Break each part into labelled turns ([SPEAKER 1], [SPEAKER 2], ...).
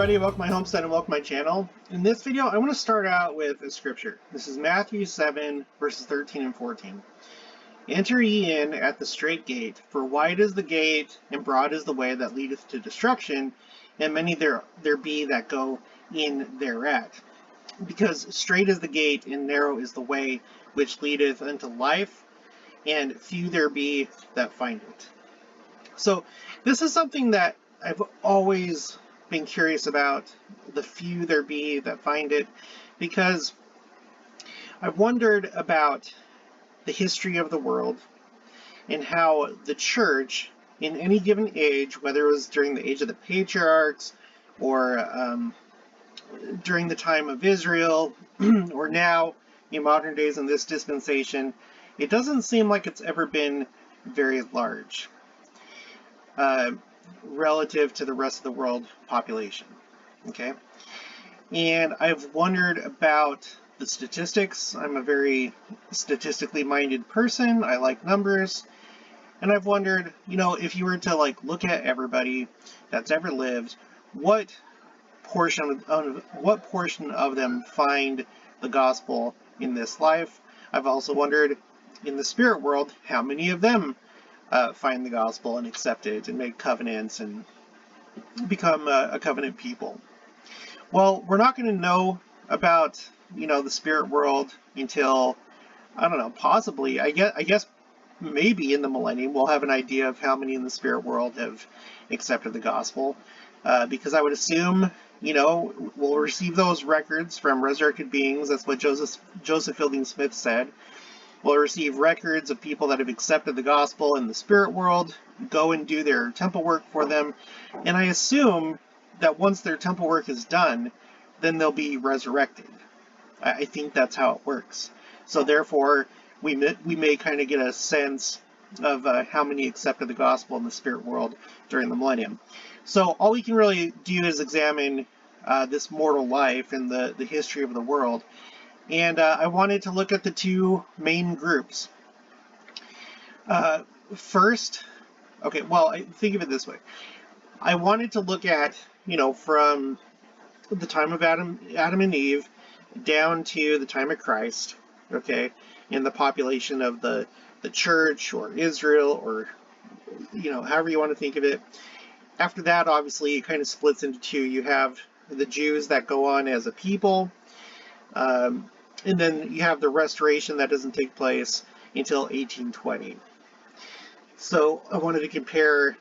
[SPEAKER 1] everybody, welcome to my homestead and welcome to my channel. In this video, I want to start out with a scripture. This is Matthew 7, verses 13 and 14. Enter ye in at the strait gate, for wide is the gate, and broad is the way that leadeth to destruction, and many there be that go in thereat. Because strait is the gate, and narrow is the way which leadeth unto life, and few there be that find it. So, this is something that I've always been curious about, the few there be that find it, because I've wondered about the history of the world and how the church in any given age, whether it was during the age of the patriarchs or during the time of Israel or now in modern days in this dispensation, it doesn't seem like it's ever been very large relative to the rest of the world population. Okay, and I've wondered about the statistics. I'm a very statistically minded person. I like numbers, and I've wondered, if you were to look at everybody that's ever lived, what portion of them find the gospel in this life? I've also wondered, in the spirit world, how many of them find the gospel and accept it and make covenants and become a covenant people. Well, we're not going to know about the spirit world until, I don't know, possibly, I guess maybe in the millennium we'll have an idea of how many in the spirit world have accepted the gospel, because I would assume we'll receive those records from resurrected beings. That's what Joseph Fielding Smith said. We'll receive records of people that have accepted the gospel in the spirit world, go and do their temple work for them, and I assume that once their temple work is done, then they'll be resurrected. I think that's how it works. So therefore, we may kind of get a sense of how many accepted the gospel in the spirit world during the millennium. So all we can really do is examine this mortal life and the history of the world. And I wanted to look at the two main groups. First, think of it this way. I wanted to look at, from the time of Adam and Eve down to the time of Christ, okay, in the population of the church or Israel or, however you want to think of it. After that, obviously, it kind of splits into two. You have the Jews that go on as a people, and then you have the restoration that doesn't take place until 1820. So I wanted to compare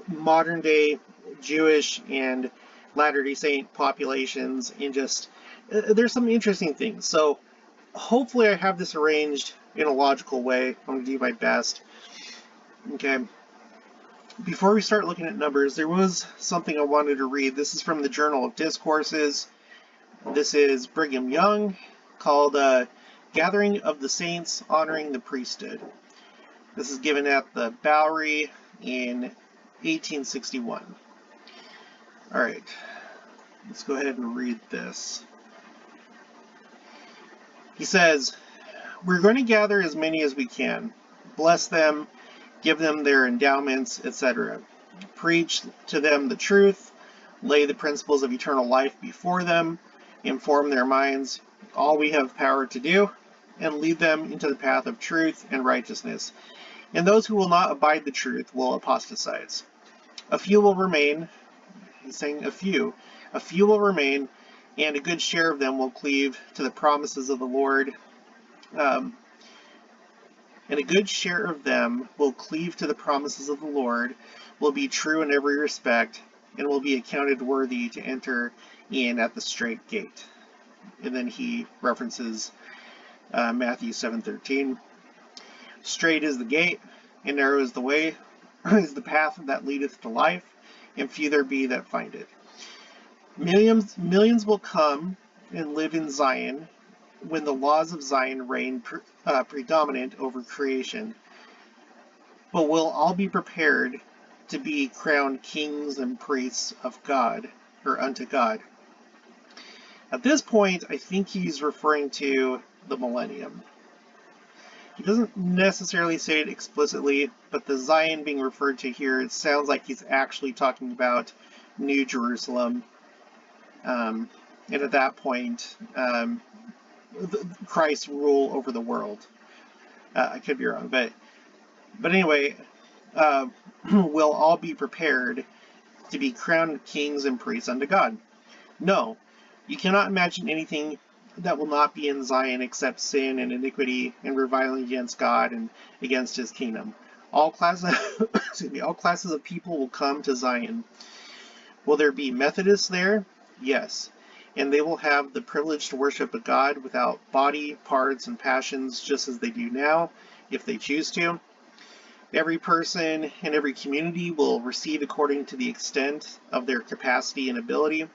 [SPEAKER 1] modern day Jewish and Latter-day Saint populations, and just there's some interesting things. So hopefully I have this arranged in a logical way. I'm going to do my best. Okay. Before we start looking at numbers, there was something I wanted to read. This is from the Journal of Discourses. This is Brigham Young, called Gathering of the Saints Honoring the Priesthood. This is given at the Bowery in 1861. Alright, let's go ahead and read this. He says, "We're going to gather as many as we can, bless them, give them their endowments, etc. Preach to them the truth, lay the principles of eternal life before them, inform their minds, all we have power to do, and lead them into the path of truth and righteousness. And those who will not abide the truth will apostatize. A few will remain," he's saying a few will remain, "and a good share of them will cleave to the promises of the Lord, will be true in every respect, and will be accounted worthy to enter in at the strait gate." And then he references Matthew 7:13. "Strait is the gate, and narrow is the way, is the path that leadeth to life, and few there be that find it. Millions will come and live in Zion when the laws of Zion reign predominant over creation. But will all be prepared to be crowned kings and priests of God, or unto God?" At this point, I think he's referring to the millennium. He doesn't necessarily say it explicitly, but the Zion being referred to here, it sounds like he's actually talking about New Jerusalem, And at that point, Christ rule over the world. I could be wrong, but anyway, we'll all be prepared to be crowned kings and priests unto God. No, you cannot imagine anything that will not be in Zion except sin and iniquity and reviling against God and against his kingdom. All classes, all classes of people will come to Zion. Will there be Methodists there? Yes. And they will have the privilege to worship a God without body, parts, and passions, just as they do now, if they choose to. Every person and every community will receive according to the extent of their capacity and ability.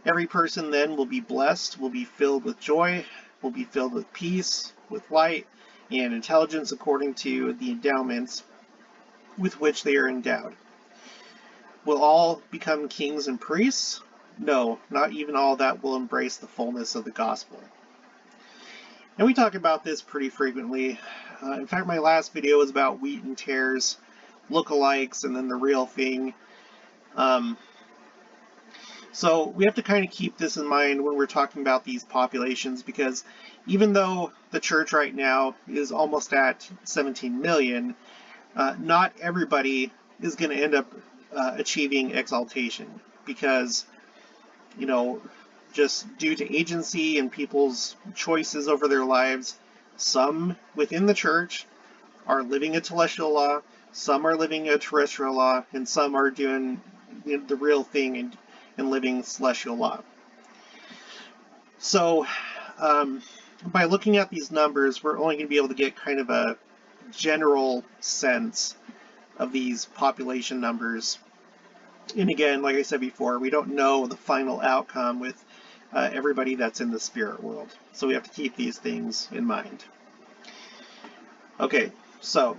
[SPEAKER 1] Every person then will be blessed, will be filled with joy, will be filled with peace, with light, and intelligence according to the endowments with which they are endowed. Will all become kings and priests? No, not even all that will embrace the fullness of the gospel. And we talk about this pretty frequently. In fact, my last video was about wheat and tares, lookalikes, and then the real thing. So we have to kind of keep this in mind when we're talking about these populations, because even though the church right now is almost at 17 million, not everybody is going to end up achieving exaltation, because, you know, just due to agency and people's choices over their lives, some within the church are living a telestial law, some are living a terrestrial law, and some are doing the real thing and living celestial law. So by looking at these numbers, we're only going to be able to get kind of a general sense of these population numbers. And again, like I said before, we don't know the final outcome with everybody that's in the spirit world. So we have to keep these things in mind. Okay, so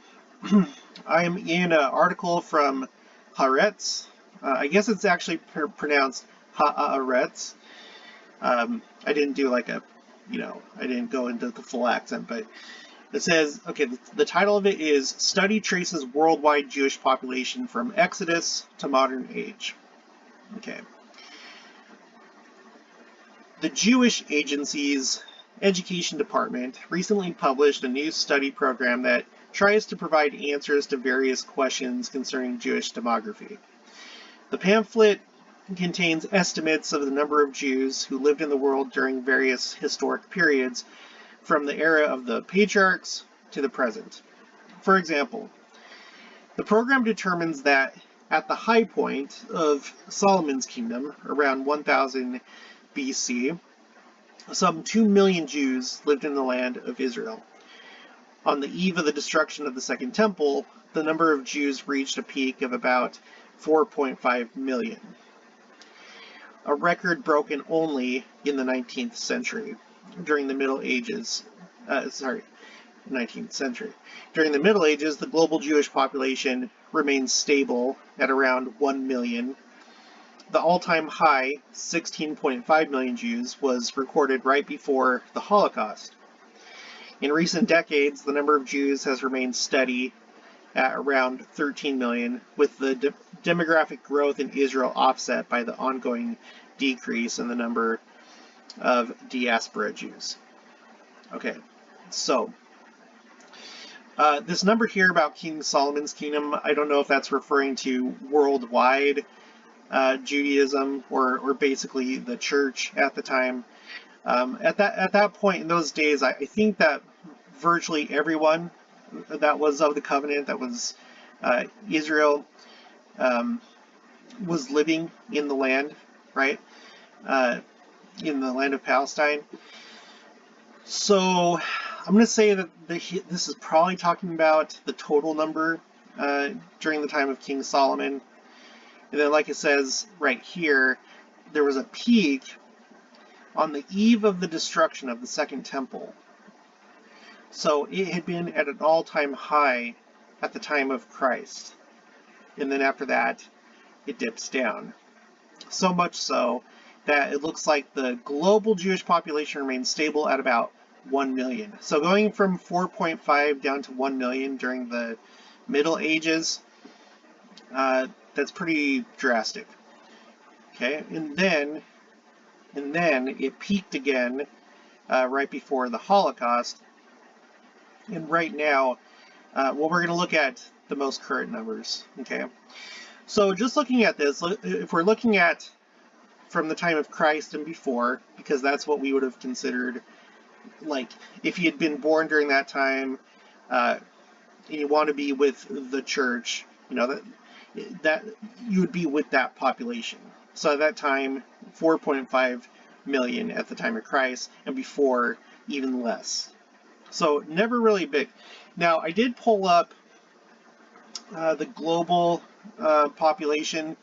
[SPEAKER 1] I'm in an article from Haaretz. I guess it's actually pronounced Haaretz. I didn't do like I didn't go into the full accent, but it says, okay, the title of it is Study Traces Worldwide Jewish Population from Exodus to Modern Age. Okay. The Jewish Agency's Education Department recently published a new study program that tries to provide answers to various questions concerning Jewish demography. The pamphlet contains estimates of the number of Jews who lived in the world during various historic periods, from the era of the patriarchs to the present. For example, the program determines that at the high point of Solomon's kingdom, around 1000 BC, some 2 million Jews lived in the land of Israel. On the eve of the destruction of the Second Temple, the number of Jews reached a peak of about 4.5 million. A record broken only in the 19th century. During the Middle Ages, 19th century. During the Middle Ages, the global Jewish population remained stable at around 1 million. The all-time high, 16.5 million Jews, was recorded right before the Holocaust. In recent decades, the number of Jews has remained steady at around 13 million, with the demographic growth in Israel offset by the ongoing decrease in the number of diaspora Jews. Okay, so this number here about King Solomon's kingdom, I don't know if that's referring to worldwide Judaism or basically the church at the time. At that point in those days, I think that virtually everyone that was of the covenant, that was Israel, was living in the land, right? In the land of Palestine. So I'm going to say that this is probably talking about the total number during the time of King Solomon. And then, like it says right here, there was a peak on the eve of the destruction of the Second Temple. So it had been at an all-time high at the time of Christ. And then after that, it dips down. So much so that it looks like the global Jewish population remains stable at about 1 million. So going from 4.5 down to 1 million during the Middle Ages, that's pretty drastic. Okay, and then and then it peaked again right before the Holocaust. And right now, well, we're going to look at the most current numbers, okay? So just looking at this, if we're looking at from the time of Christ and before, because that's what we would have considered, like, if you had been born during that time, and you want to be with the church, you know, that you would be with that population. So at that time, 4.5 million at the time of Christ, and before, even less. So never really big. Now, I did pull up the global population.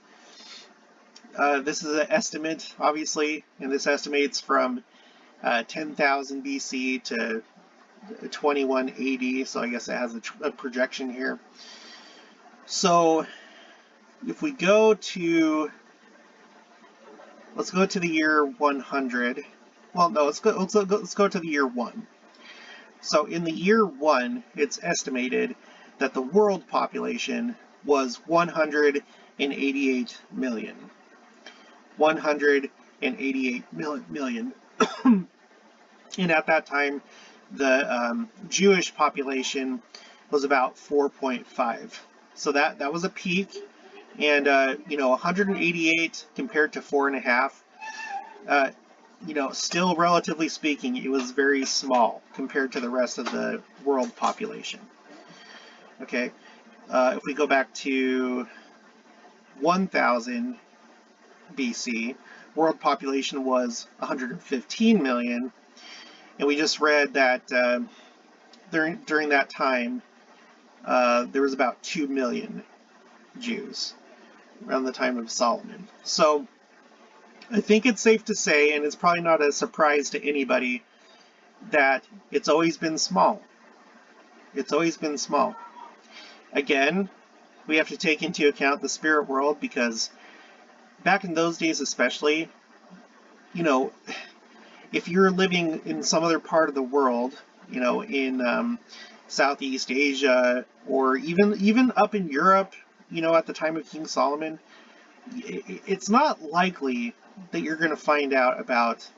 [SPEAKER 1] This is an estimate, obviously, and this estimates from 10,000 BC to 2180, so I guess it has a projection here. So if we go to, let's go to the year 100. Well, no, let's go to the year 1. So in the year 1, it's estimated that the world population was 188 million. 188 million. And at that time, the Jewish population was about 4.5. So that was a peak. And, 188 compared to 4.5, still relatively speaking, it was very small compared to the rest of the world population. Okay, if we go back to 1000 BC, world population was 115 million, and we just read that during that time, there was about 2 million Jews around the time of Solomon. So I think it's safe to say, and it's probably not a surprise to anybody, that it's always been small. It's always been small. Again, we have to take into account the spirit world, because back in those days especially, if you're living in some other part of the world, in Southeast Asia, or even up in Europe, at the time of King Solomon, it's not likely that you're going to find out about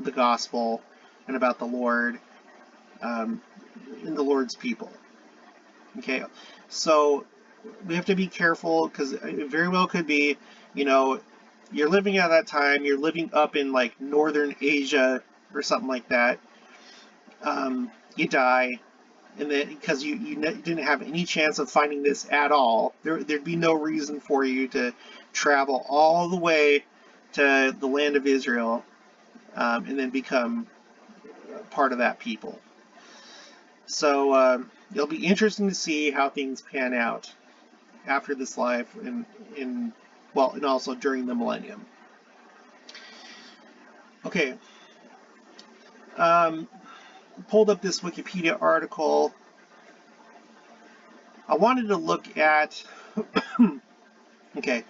[SPEAKER 1] the gospel and about the Lord in the Lord's people. Okay, so we have to be careful, because it very well could be, you're living at that time, you're living up in like northern Asia or something like that. You die, and then because you didn't have any chance of finding this at all, there'd be no reason for you to travel all the way to the land of Israel and then become part of that people. So it'll be interesting to see how things pan out after this life, and also during the millennium. Okay. Pulled up this Wikipedia article. I wanted to look at okay,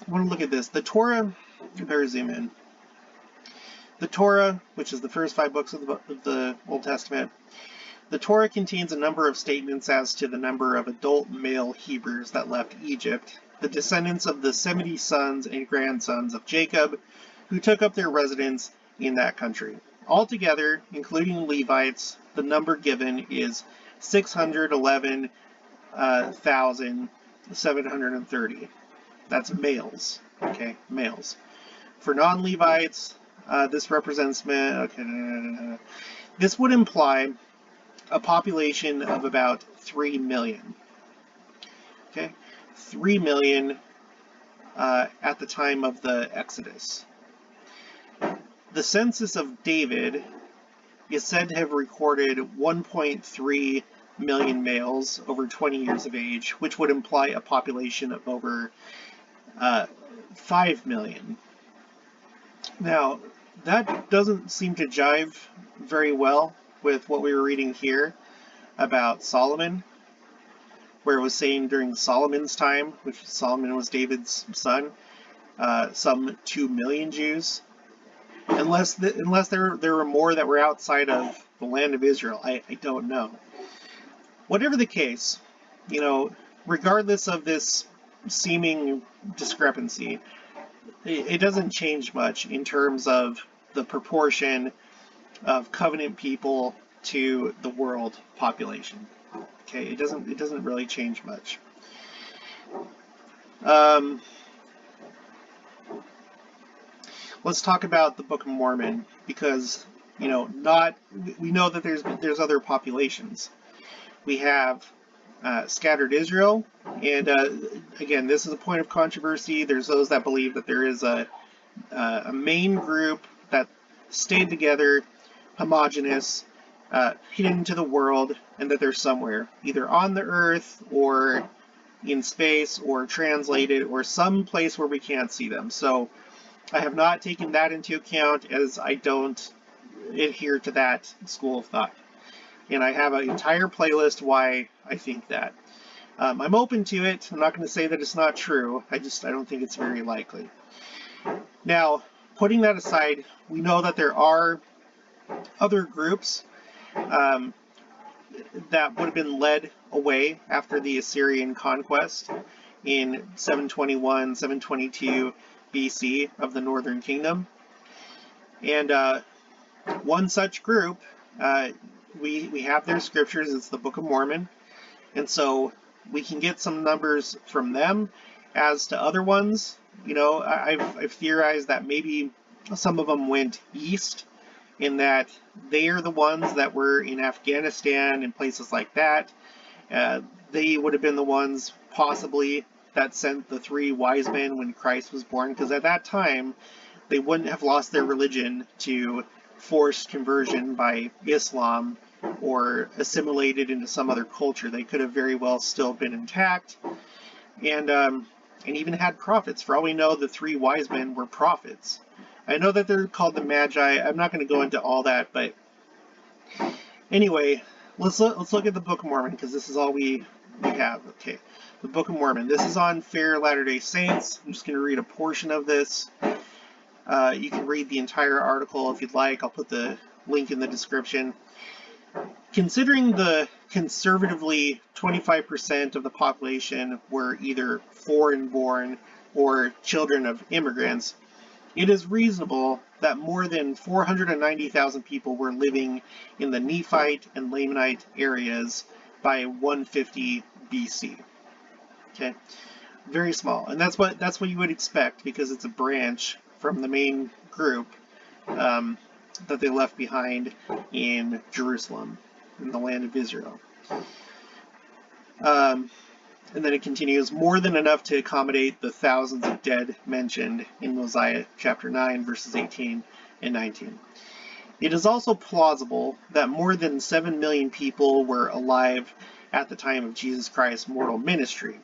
[SPEAKER 1] I want to look at this. The Torah, I better zoom in. The Torah, which is the first 5 books of the Old Testament, the Torah contains a number of statements as to the number of adult male Hebrews that left Egypt, the descendants of the 70 sons and grandsons of Jacob, who took up their residence in that country. Altogether, including Levites, the number given is 611,730. That's males. Okay, males. For non-Levites, this represents men. Okay, this would imply a population of about 3 million. Okay, 3 million at the time of the Exodus. The census of David is said to have recorded 1.3 million males over 20 years of age, which would imply a population of over 5 million. Now, that doesn't seem to jive very well with what we were reading here about Solomon, where it was saying during Solomon's time, which Solomon was David's son, some 2 million Jews. Unless there were more that were outside of the land of Israel, I don't know. Whatever the case, regardless of this seeming discrepancy, it doesn't change much in terms of the proportion of covenant people to the world population. Okay, it doesn't really change much. Let's talk about the Book of Mormon, because we know that there's other populations. We have scattered Israel, and again, this is a point of controversy. There's those that believe that there is a main group that stayed together, homogeneous, hidden to the world, and that they're somewhere, either on the earth or in space or translated or some place where we can't see them. So I have not taken that into account, as I don't adhere to that school of thought. And I have an entire playlist why I think that. I'm open to it. I'm not going to say that it's not true. I don't think it's very likely. Now, putting that aside, we know that there are other groups that would have been led away after the Assyrian conquest in 721, 722 BC of the Northern Kingdom. And one such group, we have their scriptures. It's the Book of Mormon. And so we can get some numbers from them. As to other ones, I've theorized that maybe some of them went east, in that they are the ones that were in Afghanistan and places like that. They would have been the ones possibly that sent the 3 wise men when Christ was born, because at that time they wouldn't have lost their religion to forced conversion by Islam or assimilated into some other culture. They could have very well still been intact, and even had prophets. For all we know, the 3 wise men were prophets. I know that they're called the Magi. I'm not going to go into all that, but anyway, let's look at the Book of Mormon, because this is all we have. Okay, the Book of Mormon. This is on Fair Latter-day Saints. I'm just going to read a portion of this. You can read the entire article if you'd like. I'll put the link in the description. Considering the conservatively 25% of the population were either foreign-born or children of immigrants, it is reasonable that more than 490,000 people were living in the Nephite and Lamanite areas by 150 BC. Okay, very small, and that's what you would expect, because it's a branch from the main group that they left behind in Jerusalem, in the land of Israel. And then it continues, more than enough to accommodate the thousands of dead mentioned in Mosiah chapter 9, verses 18 and 19. It is also plausible that more than 7 million people were alive at the time of Jesus Christ's mortal ministry.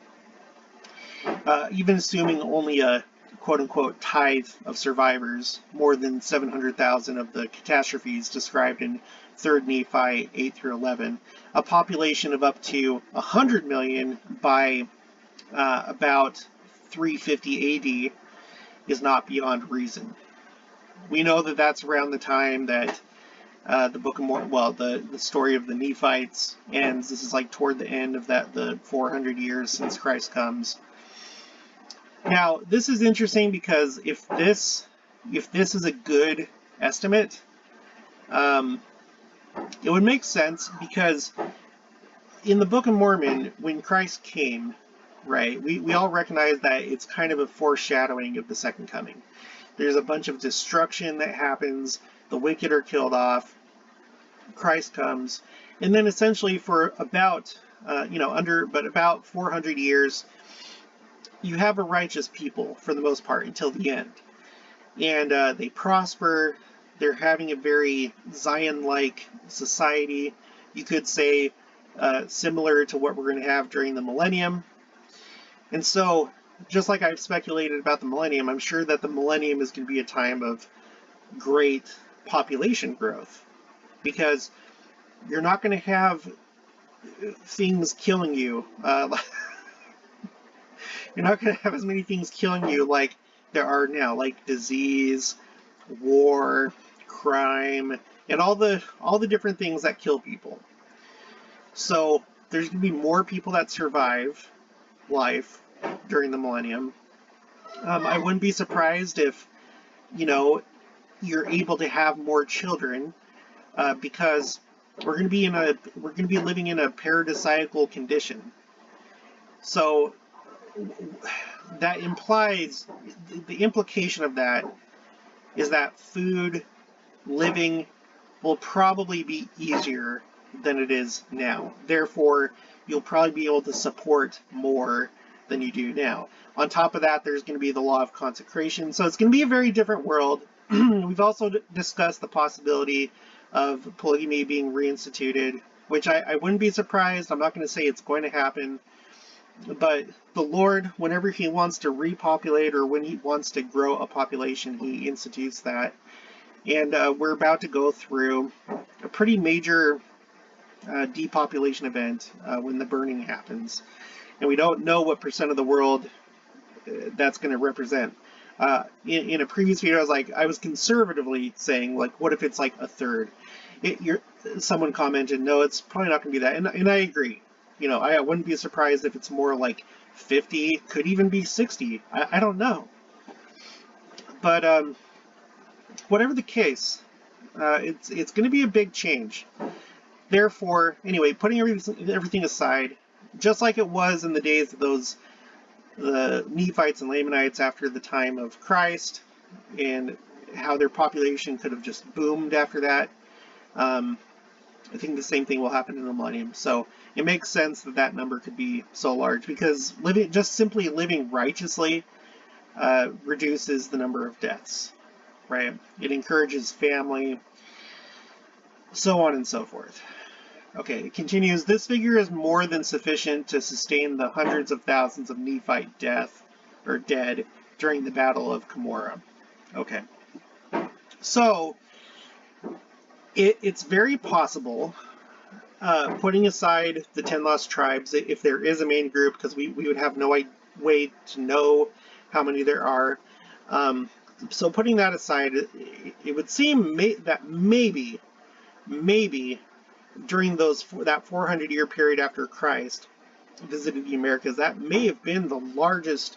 [SPEAKER 1] Even assuming only a quote-unquote tithe of survivors, more than 700,000 of the catastrophes described in 3rd Nephi 8 through 11, a population of up to 100 million by about 350 AD is not beyond reason. We know that that's around the time that the Book of Mormon, the story of the Nephites ends. This is like toward the end of the 400 years since Christ comes. Now, this is interesting, because if this is a good estimate, it would make sense, because in the Book of Mormon, when Christ came, right, we all recognize that it's kind of a foreshadowing of the second coming. There's a bunch of destruction that happens, the wicked are killed off, Christ comes, and then essentially for about, about 400 years, you have a righteous people for the most part until the end. And they prosper. They're having a very Zion-like society. You could say similar to what we're going to have during the millennium. And so, just like I've speculated about the millennium, I'm sure that the millennium is going to be a time of great population growth. Because you're not going to have things killing you. You're not going to have as many things killing you like there are now, like disease, war, crime, and all the different things that kill people. So there's going to be more people that survive life during the millennium, I wouldn't be surprised if, you know, you're able to have more children, because we're going to be living in a paradisiacal condition. So that implies, the implication of that is that food, living, will probably be easier than it is now. Therefore, you'll probably be able to support more than you do now. On top of that, there's going to be the law of consecration. So it's going to be a very different world. We've also discussed the possibility of polygamy being reinstituted, which I wouldn't be surprised. I'm not going to say it's going to happen. But the Lord, whenever he wants to repopulate or when he wants to grow a population, he institutes that. And we're about to go through a pretty major depopulation event when the burning happens. And we don't know what percent of the world that's going to represent. In a previous video, I was conservatively saying, like, what if it's like a third? Someone commented, no, it's probably not going to be that. And I agree. You know, I wouldn't be surprised if it's more like 50, could even be 60. I don't know. But whatever the case, it's going to be a big change. Therefore, anyway, putting everything aside, just like it was in the days of the Nephites and Lamanites after the time of Christ, and how their population could have just boomed after that, I think the same thing will happen in the millennium. So it makes sense that that number could be so large, because simply living righteously reduces the number of deaths, right? It encourages family, so on and so forth. Okay, it continues. This figure is more than sufficient to sustain the hundreds of thousands of Nephite dead during the Battle of Cumorah. Okay, so it's very possible, putting aside the 10 lost tribes, if there is a main group, because we would have no way to know how many there are. So putting that aside, it would seem that maybe during that 400-year period after Christ visited the Americas, that may have been the largest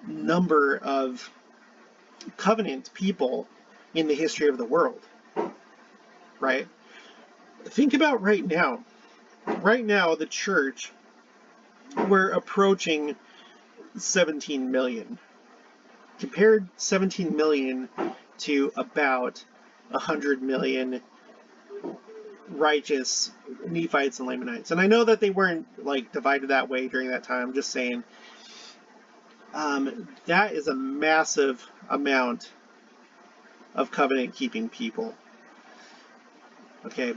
[SPEAKER 1] number of covenant people in the history of the world, right? Think about right now. Right now, the church, we're approaching 17 million. Compared 17 million to about 100 million righteous Nephites and Lamanites. And I know that they weren't like divided that way during that time. I'm just saying, that is a massive amount of covenant keeping people. Okay.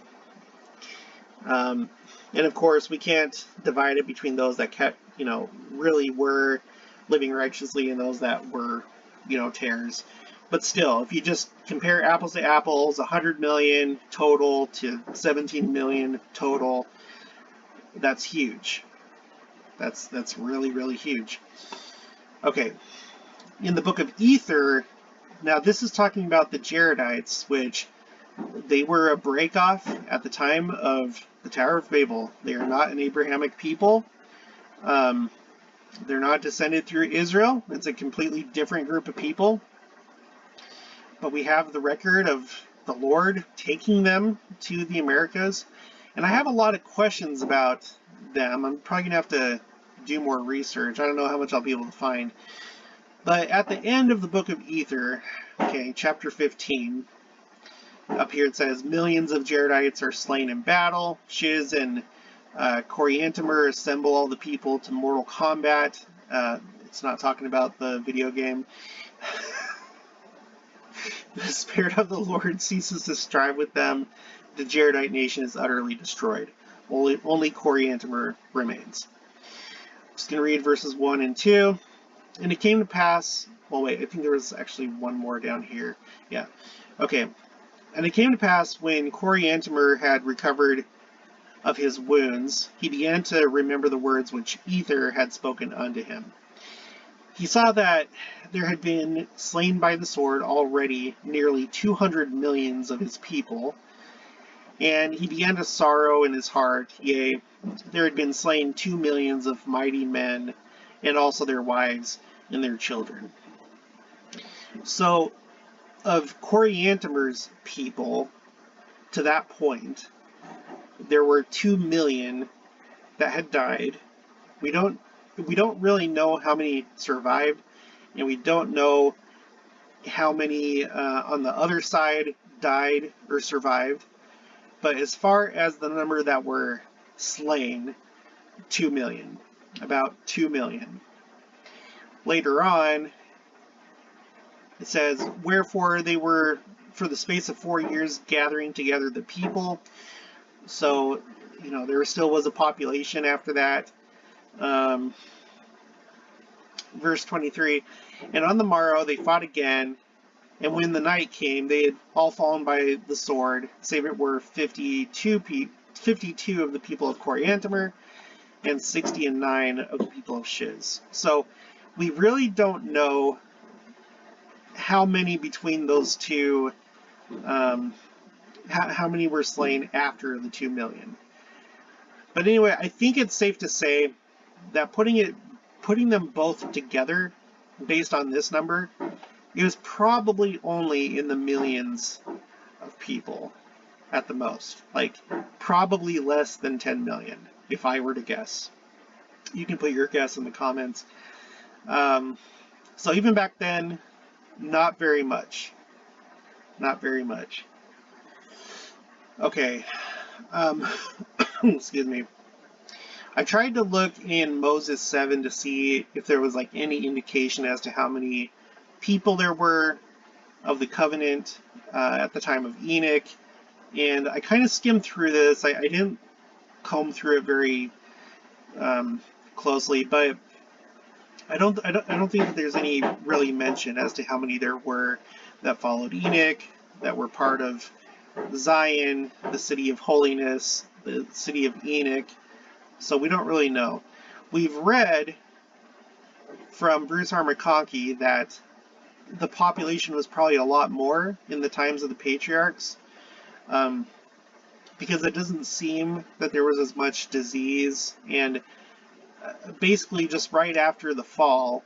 [SPEAKER 1] And of course, we can't divide it between those that really were living righteously and those that were, tares. But still, if you just compare apples to apples, 100 million total to 17 million total, that's huge. That's really, really huge. Okay, in the book of Ether, now this is talking about the Jaredites, which they were a breakoff at the time of the Tower of Babel. They are not an Abrahamic people. They're not descended through Israel. It's a completely different group of people. But we have the record of the Lord taking them to the Americas. And I have a lot of questions about them. I'm probably going to have to do more research. I don't know how much I'll be able to find. But at the end of the book of Ether, okay, chapter 15, up here it says, millions of Jaredites are slain in battle. Shiz and Coriantumr assemble all the people to mortal combat. It's not talking about the video game. The Spirit of the Lord ceases to strive with them. The Jaredite nation is utterly destroyed. Only Coriantumr remains. I'm just going to read verses 1 and 2. And it came to pass... Well, wait, I think there was actually one more down here. Yeah. Okay. And it came to pass when Coriantumr had recovered of his wounds, he began to remember the words which Ether had spoken unto him. He saw that there had been slain by the sword already nearly 200 millions of his people, and he began to sorrow in his heart. Yea, there had been slain 2 millions of mighty men, and also their wives. and their children. So, of Coriantumr's people, to that point, there were 2 million that had died. We don't really know how many survived, and we don't know how many on the other side died or survived. But as far as the number that were slain, 2 million. About 2 million. Later on, it says, wherefore they were for the space of 4 years gathering together the people. So, there still was a population after that. Verse 23, and on the morrow they fought again, and when the night came, they had all fallen by the sword, save it were 52 of the people of Coriantumr, and 69 of the people of Shiz. So we really don't know how many between those two, how many were slain after the 2 million. But anyway, I think it's safe to say that putting them both together, based on this number, it was probably only in the millions of people at the most. Like, probably less than 10 million, if I were to guess. You can put your guess in the comments. So even back then, not very much. Not very much. Okay. Excuse me. I tried to look in Moses 7 to see if there was like any indication as to how many people there were of the covenant at the time of Enoch, and I kind of skimmed through this. I didn't comb through it very closely, but I don't think that there's any really mention as to how many there were that followed Enoch, that were part of Zion, the city of holiness, the city of Enoch. So we don't really know. We've read from Bruce R. McConkie that the population was probably a lot more in the times of the patriarchs, because it doesn't seem that there was as much disease, and basically just right after the fall,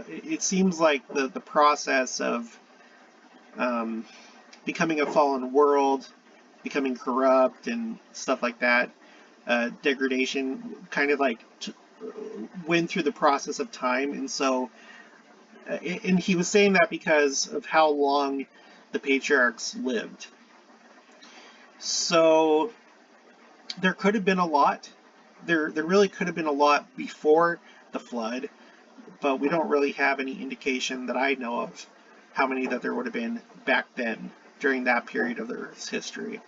[SPEAKER 1] it seems like the process of becoming a fallen world, becoming corrupt and stuff like that, degradation, kind of like went through the process of time. And so, and he was saying that because of how long the patriarchs lived. So there could have been a lot. There really could have been a lot before the flood, but we don't really have any indication that I know of how many that there would have been back then during that period of the Earth's history.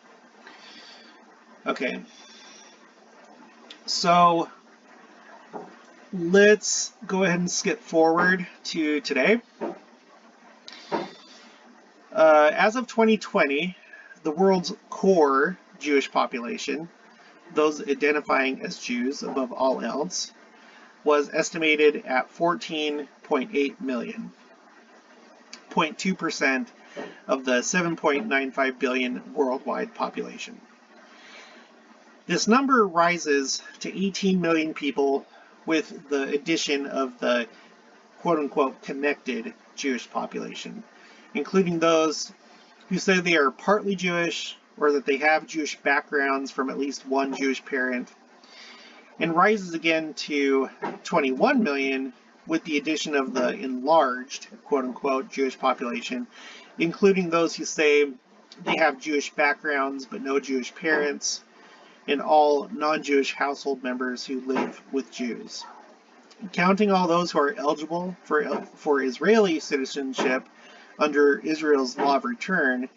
[SPEAKER 1] Okay. So let's go ahead and skip forward to today. As of 2020, the world's core Jewish population, those identifying as Jews above all else, was estimated at 14.8 million, 0.2% of the 7.95 billion worldwide population. This number rises to 18 million people with the addition of the quote-unquote connected Jewish population, including those who say they are partly Jewish or that they have Jewish backgrounds from at least one Jewish parent, and rises again to 21 million with the addition of the enlarged quote-unquote Jewish population, including those who say they have Jewish backgrounds but no Jewish parents, and all non-Jewish household members who live with Jews. Counting all those who are eligible for Israeli citizenship under Israel's law of return,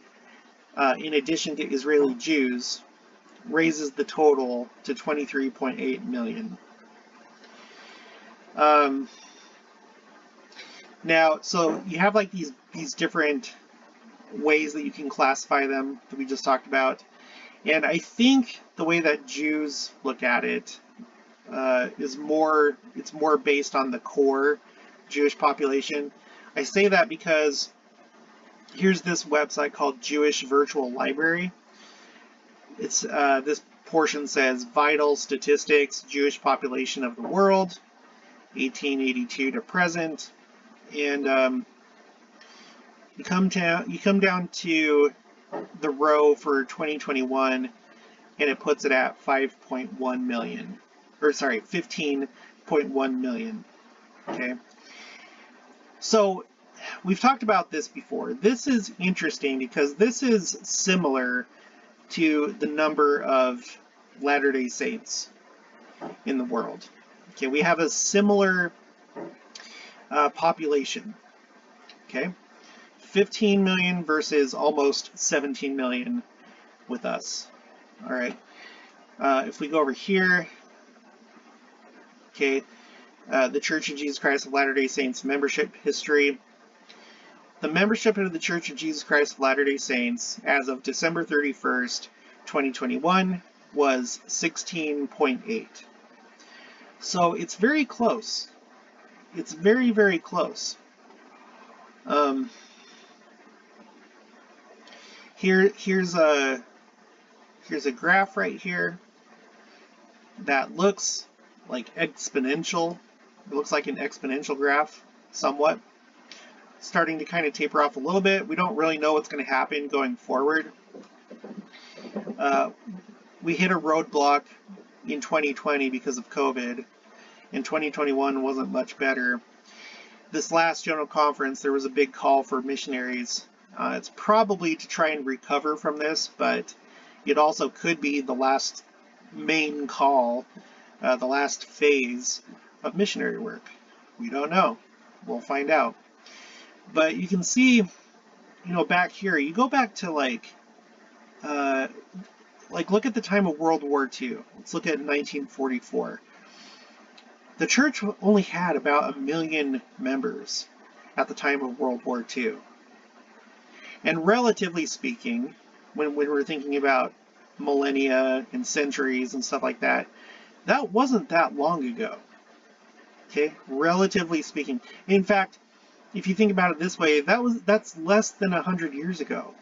[SPEAKER 1] in addition to Israeli Jews, raises the total to 23.8 million. Now, so you have like these different ways that you can classify them that we just talked about. And I think the way that Jews look at it it's more based on the core Jewish population. I say that because here's this website called Jewish Virtual Library. It's this portion says vital statistics, Jewish population of the world, 1882 to present. And you come down to the row for 2021, and it puts it at 5.1 million, or sorry, 15.1 million. Okay. So we've talked about this before. This is interesting because this is similar to the number of Latter-day Saints in the world. Okay, we have a similar population. Okay, 15 million versus almost 17 million with us. All right. If we go over here, okay, the Church of Jesus Christ of Latter-day Saints membership history. The membership of the Church of Jesus Christ of Latter-day Saints as of December 31st, 2021 was 16.8. So it's very close. It's very, very close. Here's a graph right here that looks like exponential. It looks like an exponential graph, somewhat. Starting to kind of taper off a little bit. We don't really know what's going to happen going forward. We hit a roadblock in 2020 because of COVID, and 2021 wasn't much better. This last general conference, there was a big call for missionaries. It's probably to try and recover from this, but it also could be the last main call, the last phase of missionary work. We don't know. We'll find out. But you can see, back here, you go back to look at the time of World War II. Let's look at 1944. The church only had about 1 million members at the time of World War II. And relatively speaking, when we're thinking about millennia and centuries and stuff like that, that wasn't that long ago. Okay, relatively speaking. In fact, if you think about it this way, that's less than 100 years ago.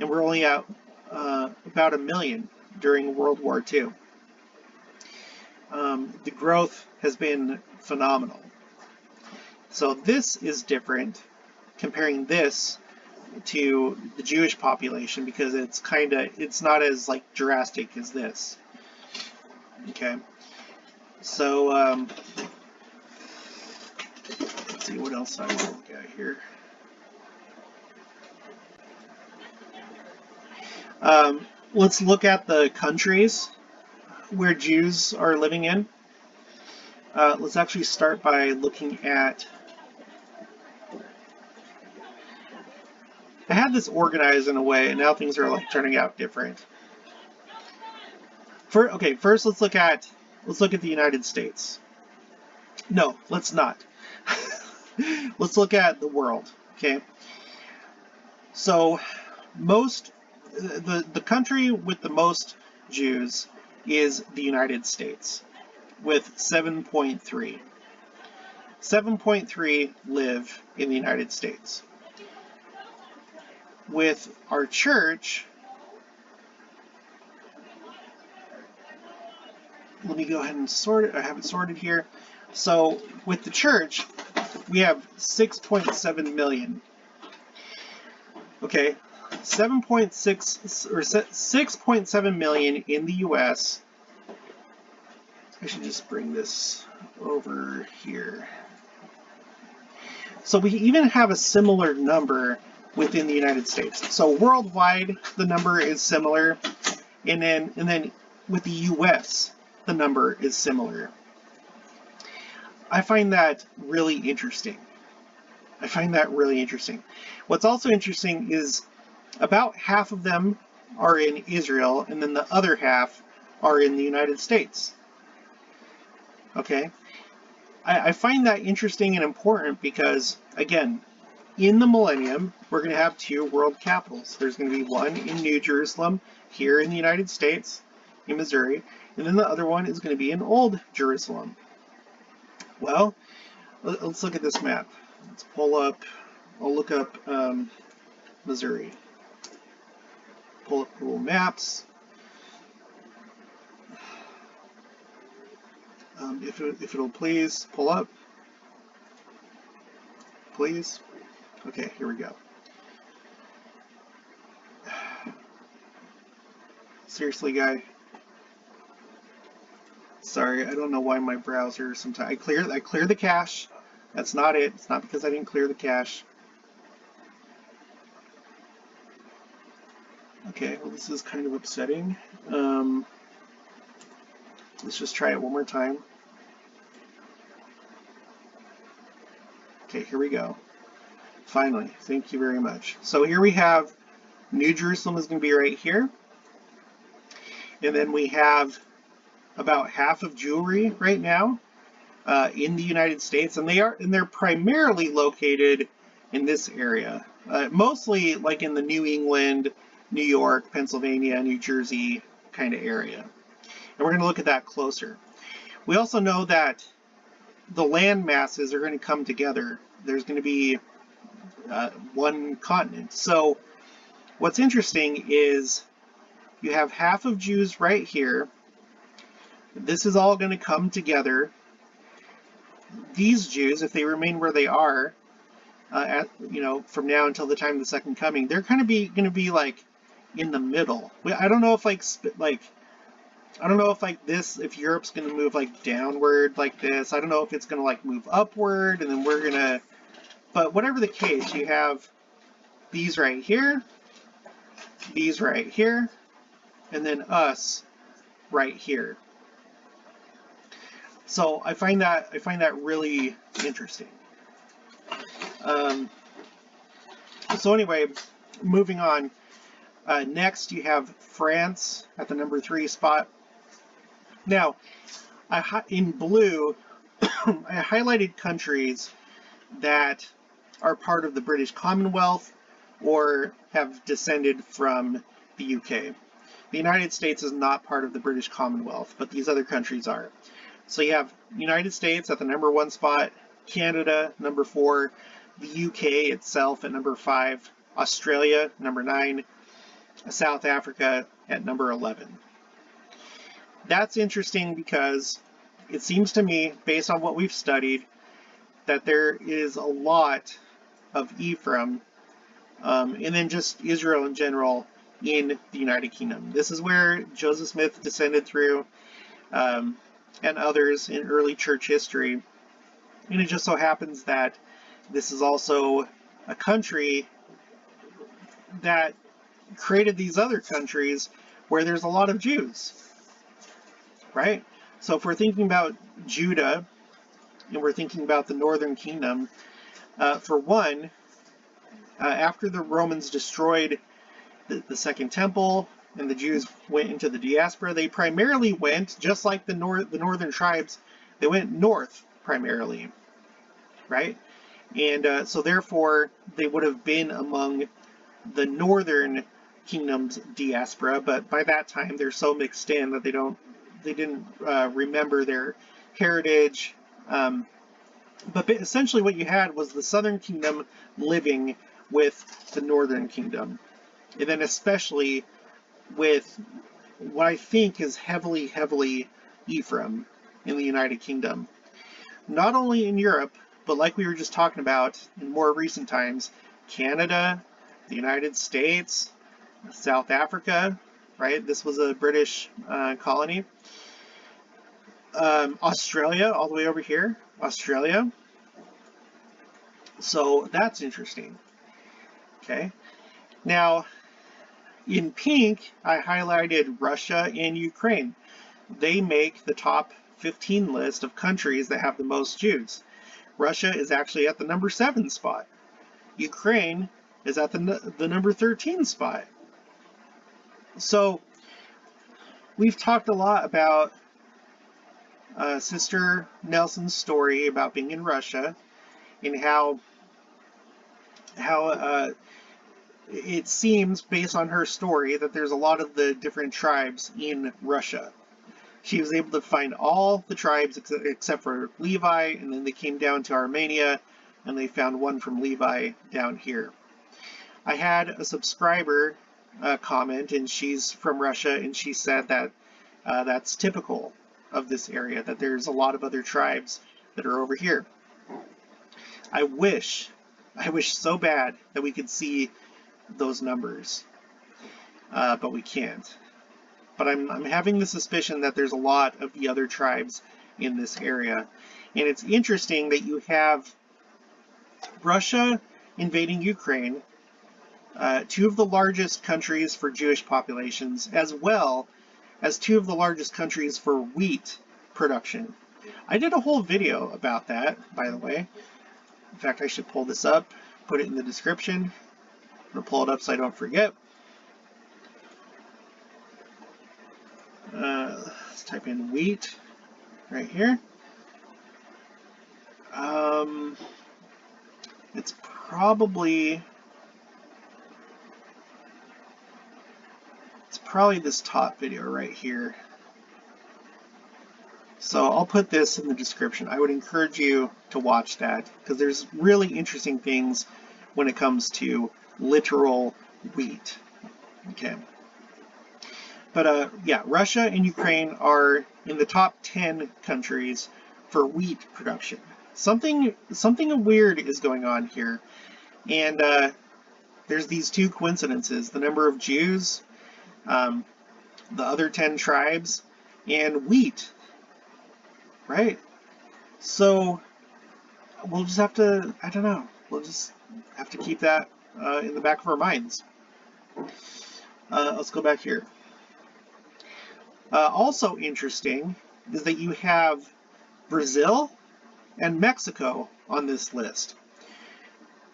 [SPEAKER 1] And we're only at about 1 million during World War II. The growth has been phenomenal. So this is different, comparing this to the Jewish population, because it's not as drastic as this. Okay. So let's see what else I want to look at here. Let's look at the countries where Jews are living in. Let's actually start by looking at... I had this organized in a way, and now things are turning out different. First let's look at the United States. No, let's not. Let's look at the world. Okay. So the country with the most Jews is the United States, with 7.3. 7.3 live in the United States. With our church, let me go ahead and sort it. I have it sorted here. So with the church, we have 6.7 million. Okay, 7.6 or 6.7 million in the U.S. I should just bring this over here. So we even have a similar number within the United States. So worldwide, the number is similar, and then with the U.S., the number is similar. I find that really interesting. What's also interesting is about half of them are in Israel, and then the other half are in the United States. Okay? I find that interesting and important because, again, in the millennium, we're going to have 2 world capitals. There's going to be one in New Jerusalem, here in the United States, in Missouri, and then the other one is going to be in Old Jerusalem. Well, let's look at this map. Let's pull up, I'll look up Missouri. Pull up Google Maps. If it'll please pull up. please. Okay, here we go. Seriously, guy. Sorry, I don't know why my browser sometimes I clear the cache. That's not it. It's not because I didn't clear the cache. Okay, well this is kind of upsetting. Let's just try it one more time. Okay, here we go. Finally, thank you very much. So here we have New Jerusalem is going to be right here. And then we have about half of Jewry right now in the United States, and they're primarily located in this area, mostly like in the New England, New York, Pennsylvania, New Jersey kind of area. And we're going to look at that closer. We also know that the land masses are going to come together. There's going to be one continent. So what's interesting is you have half of Jews right here. This is all going to come together. These Jews, if they remain where they are, from now until the time of the second coming, they're kind of going to be like in the middle. I don't know if if Europe's going to move like downward like this. I don't know if it's going to like move upward, and then we're going to. But whatever the case, you have these right here, these right here, and then us right here. So I find that really interesting. So anyway, moving on. Next, you have France at the number 3 spot. Now, in blue, I highlighted countries that are part of the British Commonwealth or have descended from the UK. The United States is not part of the British Commonwealth, but these other countries are. So you have United States at the number 1 spot, Canada, number 4, the UK itself at number 5, Australia, number 9, South Africa at number 11. That's interesting because it seems to me, based on what we've studied, that there is a lot of Ephraim, and then just Israel in general, in the United Kingdom. This is where Joseph Smith descended through, and others in early church history. And it just so happens that this is also a country that created these other countries where there's a lot of Jews, right? So if we're thinking about Judah, and we're thinking about the northern kingdom, for one, after the Romans destroyed the Second Temple and the Jews went into the diaspora, they primarily went, just like the northern tribes, they went north primarily, right? And so therefore, they would have been among the northern kingdom's diaspora, but by that time they're so mixed in that they didn't remember their heritage. But essentially what you had was the southern kingdom living with the northern kingdom. And then especially with what I think is heavily Ephraim in the United Kingdom. Not only in Europe, but like we were just talking about in more recent times, Canada, the United States, South Africa, right? This was a British colony. Australia, all the way over here, Australia. So that's interesting. Okay. Now, in pink, I highlighted Russia and Ukraine. They make the top 15 list of countries that have the most Jews. Russia is actually at the number 7 spot. Ukraine is at the number 13 spot. So we've talked a lot about Sister Nelson's story about being in Russia and how it seems, based on her story, that there's a lot of the different tribes in Russia. She was able to find all the tribes except for Levi, and then they came down to Armenia, and they found one from Levi down here. I had a subscriber comment, and she's from Russia, and she said that that's typical of this area, that there's a lot of other tribes that are over here. I wish I wish so bad that we could see those numbers, but we can't. But I'm having the suspicion that there's a lot of the other tribes in this area. And it's interesting that you have Russia invading Ukraine, two of the largest countries for Jewish populations, as well as two of the largest countries for wheat production. I did a whole video about that, by the way. In fact, I should pull this up, put it in the description. I'm going to pull it up so I don't forget. Let's type in wheat right here. It's probably this top video right here. So I'll put this in the description. I would encourage you to watch that because there's really interesting things when it comes to literal wheat. Okay. But yeah, Russia and Ukraine are in the top 10 countries for wheat production. Something weird is going on here. And there's these two coincidences: the number of Jews, the other 10 tribes, and wheat. Right? So we'll just have to, I don't know, we'll just have to keep that in the back of our minds. Let's go back here. Also interesting is that you have Brazil and Mexico on this list.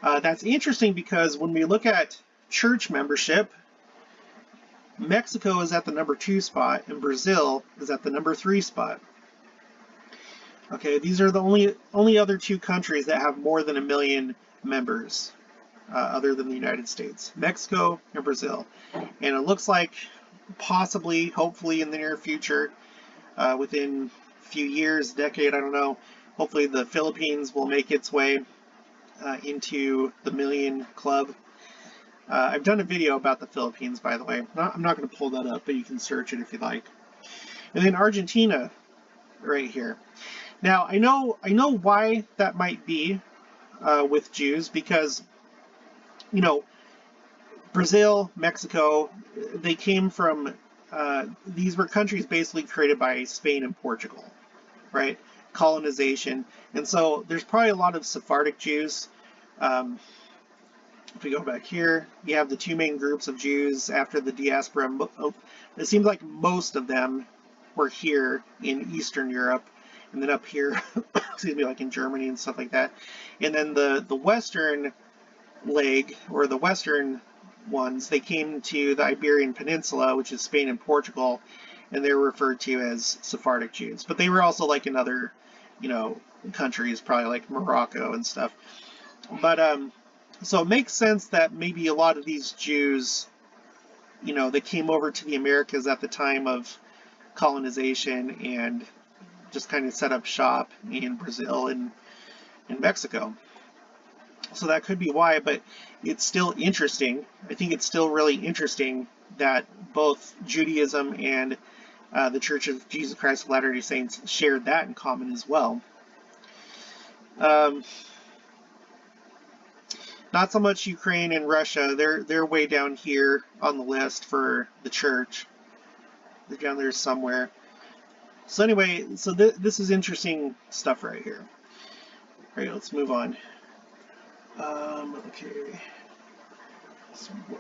[SPEAKER 1] That's interesting because when we look at church membership, Mexico is at the number 2 spot and Brazil is at the number 3 spot. Okay, these are the only other two countries that have more than 1 million members, other than the United States. Mexico and Brazil. And it looks like possibly, hopefully in the near future, within a few years, decade, I don't know, hopefully the Philippines will make its way into the 1 million club. I've done a video about the Philippines, by the way. I'm not going to pull that up, but you can search it if you like. And then Argentina, right here. Now, I know why that might be with Jews, because, you know, Brazil, Mexico, they came from, these were countries basically created by Spain and Portugal, right? Colonization. And so there's probably a lot of Sephardic Jews. If we go back here, you have the two main groups of Jews after the diaspora. It seems like most of them were here in Eastern Europe. And then up here, excuse me, like in Germany and stuff like that. And then the western leg, or the western ones, they came to the Iberian Peninsula, which is Spain and Portugal, and they're referred to as Sephardic Jews. But they were also like in other, you know, countries, probably like Morocco and stuff. But so it makes sense that maybe a lot of these Jews, you know, they came over to the Americas at the time of colonization and just kind of set up shop in Brazil and in Mexico. So that could be why, but it's still interesting. I think it's still really interesting that both Judaism and the Church of Jesus Christ of Latter-day Saints shared that in common as well. Not so much Ukraine and Russia. They're way down here on the list for the church. They're down there somewhere. So anyway, so this is interesting stuff right here. All right, let's move on.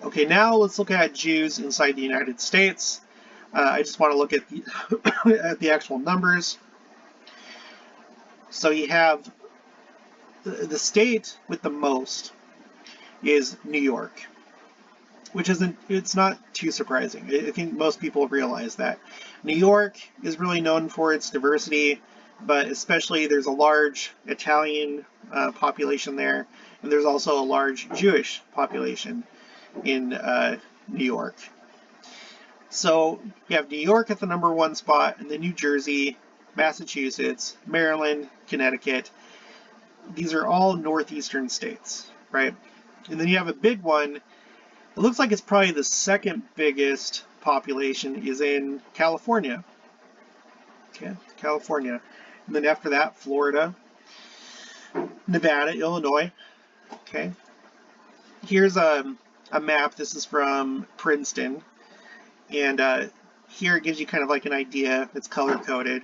[SPEAKER 1] Okay, now let's look at Jews inside the United States. I just want to look at the at the actual numbers. So you have the state with the most is New York, which it's not too surprising. I think most people realize that. New York is really known for its diversity, but especially there's a large Italian population there, and there's also a large Jewish population in New York. So you have New York at the number 1 spot, and then New Jersey, Massachusetts, Maryland, Connecticut. These are all northeastern states, right? And then you have a big one. It looks like it's probably the second biggest population is in California. Okay, California. And then after that, Florida, Nevada, Illinois, Okay. Here's a map. This is from Princeton. And here it gives you kind of like an idea. It's color-coded.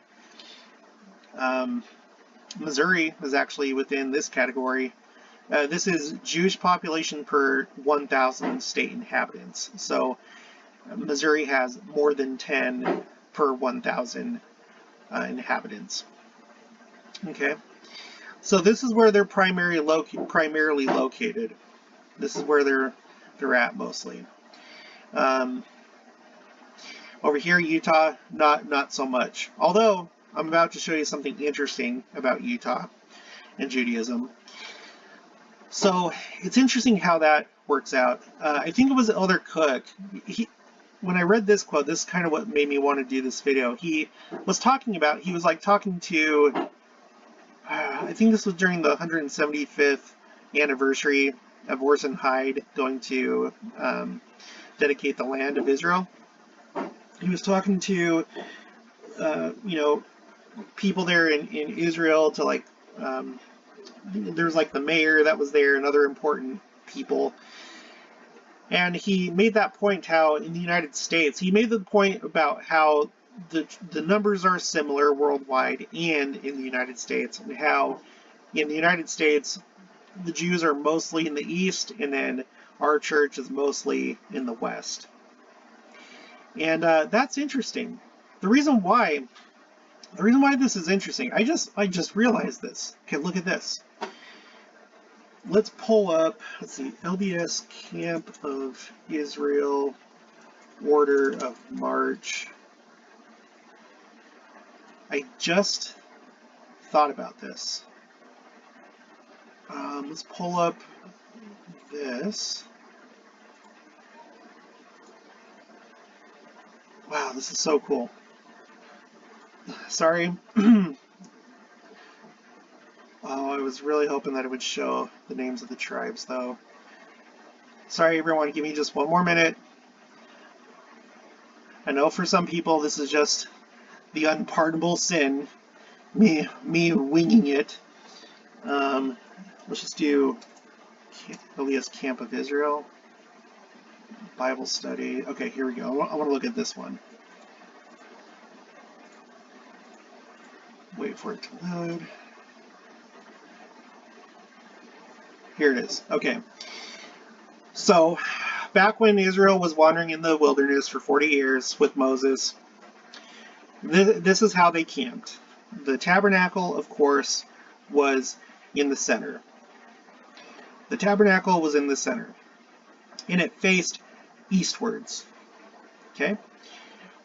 [SPEAKER 1] Missouri is actually within this category. This is Jewish population per 1,000 state inhabitants. So Missouri has more than 10 per 1,000 inhabitants. Okay, so this is where they're primarily located. This is where they're at mostly. Over here, Utah, not so much. Although I'm about to show you something interesting about Utah and Judaism. So it's interesting how that works out. I think it was Elder Cook. When I read this quote, this is kind of what made me want to do this video. He was talking to, I think this was during the 175th anniversary of Orson Hyde going to dedicate the land of Israel. He was talking to, people there in Israel, to like, there was like the mayor that was there and other important people. And he made that point how in the United States, he made the point about how the numbers are similar worldwide and in the United States, and how in the United States, the Jews are mostly in the East, and then our church is mostly in the West. And that's interesting. The reason why this is interesting, I just realized this. Okay, look at this. Let's pull up, let's see, LDS Camp of Israel, Order of March. I just thought about this. Let's pull up this. Wow, this is so cool. Sorry. Oh, I was really hoping that it would show the names of the tribes, though. Sorry, everyone. Give me just one more minute. I know for some people this is just the unpardonable sin, me winging it. Let's just do LDS Camp of Israel. Bible study. Okay, here we go. I want to look at this one. Wait for it to load. Here it is. Okay. So, back when Israel was wandering in the wilderness for 40 years with Moses, this is how they camped. The tabernacle, of course, was in the center. The tabernacle was in the center, and it faced eastwards. Okay?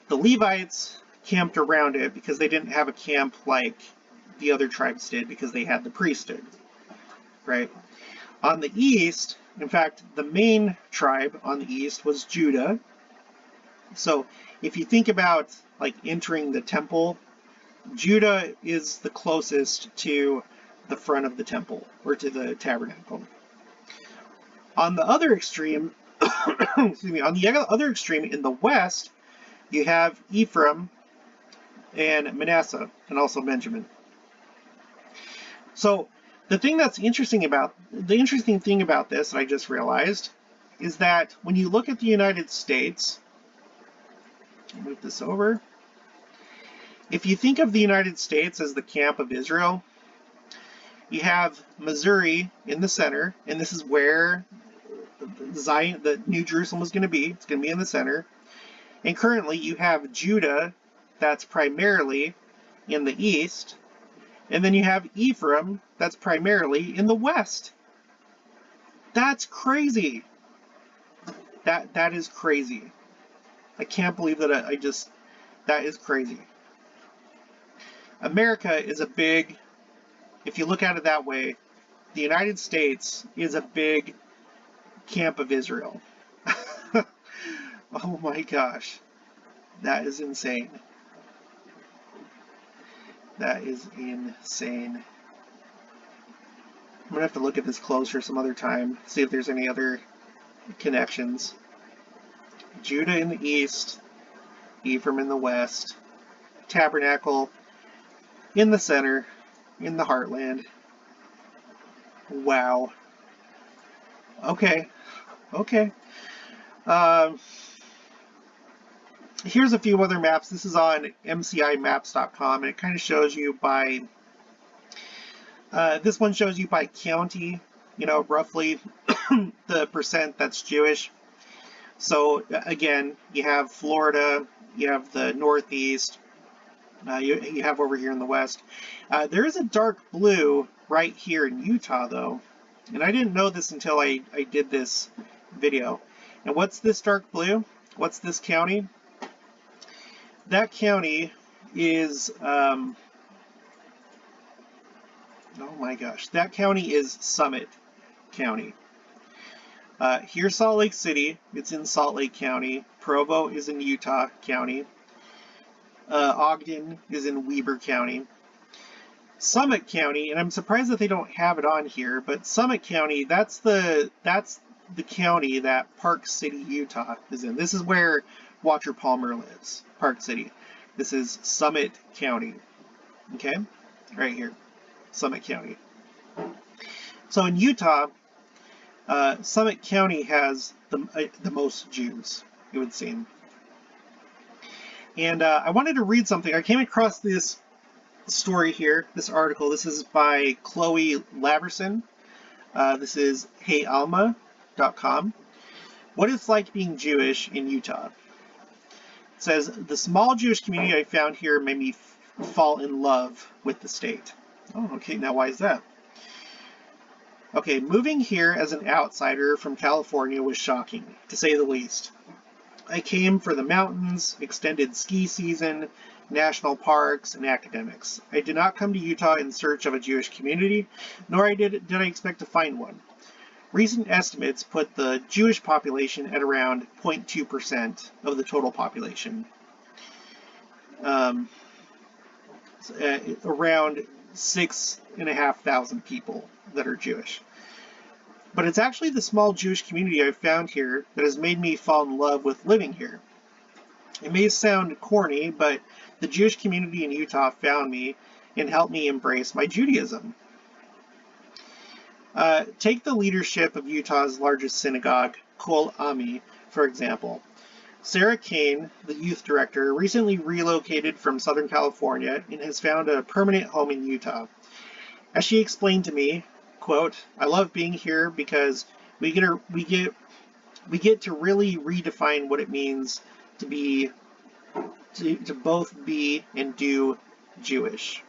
[SPEAKER 1] The Levites camped around it because they didn't have a camp like the other tribes did, because they had the priesthood. Right? On the east, in fact, the main tribe on the east was Judah. So if you think about like entering the temple, Judah is the closest to the front of the temple, or to the tabernacle. On the other extreme, excuse me, on the other extreme in the west, you have Ephraim and Manasseh, and also Benjamin. So the interesting thing about this, I just realized, is that when you look at the United States, I'll move this over. If you think of the United States as the camp of Israel, you have Missouri in the center, and this is where Zion, the New Jerusalem, was going to be. It's going to be in the center. And currently you have Judah, that's primarily in the east, and then you have Ephraim, that's primarily in the west. That's crazy. That is crazy. I can't believe that that is crazy. America is a big, if you look at it that way, the United States is a big camp of Israel. Oh my gosh. That is insane. That is insane. I'm going to have to look at this closer some other time, see if there's any other connections. Judah in the east, Ephraim in the west, tabernacle in the center, in the heartland. Wow. Okay. Okay. Um, Here's a few other maps. This is on mcimaps.com, and it kind of shows you by, this one shows you by county, roughly the percent that's Jewish. So again, you have Florida, you have the Northeast, you have over here in the West. There is a dark blue right here in Utah, though, and I didn't know this until I did this video. And what's this dark blue? What's this county? That county is, oh my gosh, that county is Summit County. Here's Salt Lake City, it's in Salt Lake County. Provo is in Utah County. Ogden is in Weber County. Summit County, and I'm surprised that they don't have it on here, but Summit County, that's the county that Park City, Utah is in. This is where Walter Palmer lives, Park City. This is Summit County, okay? Right here, Summit County. So in Utah, Summit County has the most Jews, it would seem. And I wanted to read something. I came across this story here, this article. This is by Chloe Laverson. This is heyalma.com. What it's like being Jewish in Utah. It says, the small Jewish community I found here made me fall in love with the state. Oh, okay, now why is that? Okay, moving here as an outsider from California was shocking, to say the least. I came for the mountains, extended ski season, national parks, and academics. I did not come to Utah in search of a Jewish community, nor did I expect to find one. Recent estimates put the Jewish population at around 0.2% of the total population. Around 6,500 people that are Jewish. But it's actually the small Jewish community I've found here that has made me fall in love with living here. It may sound corny, but the Jewish community in Utah found me and helped me embrace my Judaism. Take the leadership of Utah's largest synagogue, Kol Ami, for example. Sarah Kane, the youth director, recently relocated from Southern California and has found a permanent home in Utah. As she explained to me, quote, I love being here because we get to really redefine what it means to be to both be and do Jewish.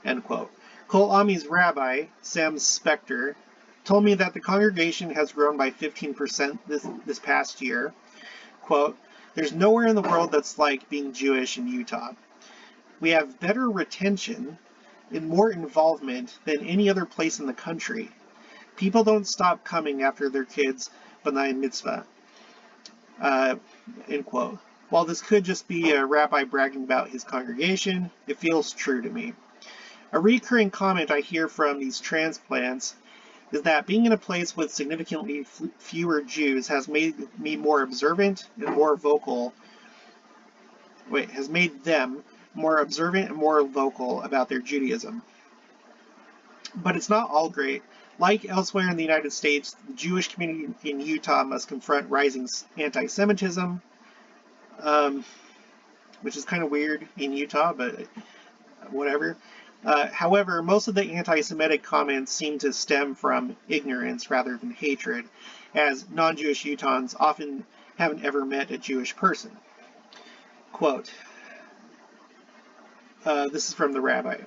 [SPEAKER 1] End quote. Kol Ami's rabbi, Sam Spector, told me that the congregation has grown by 15% this past year. Quote, there's nowhere in the world that's like being Jewish in Utah. We have better retention and more involvement than any other place in the country. People don't stop coming after their kids' B'nai Mitzvah. End quote. While this could just be a rabbi bragging about his congregation, it feels true to me. A recurring comment I hear from these transplants is that being in a place with significantly fewer Jews has made me more observant and more vocal. Has made them more observant and more vocal about their Judaism. But it's not all great. Like elsewhere in the United States, the Jewish community in Utah must confront rising anti-Semitism, which is kind of weird in Utah, but whatever. However, most of the anti-Semitic comments seem to stem from ignorance rather than hatred, as non-Jewish Utahns often haven't ever met a Jewish person. Quote, this is from the rabbi.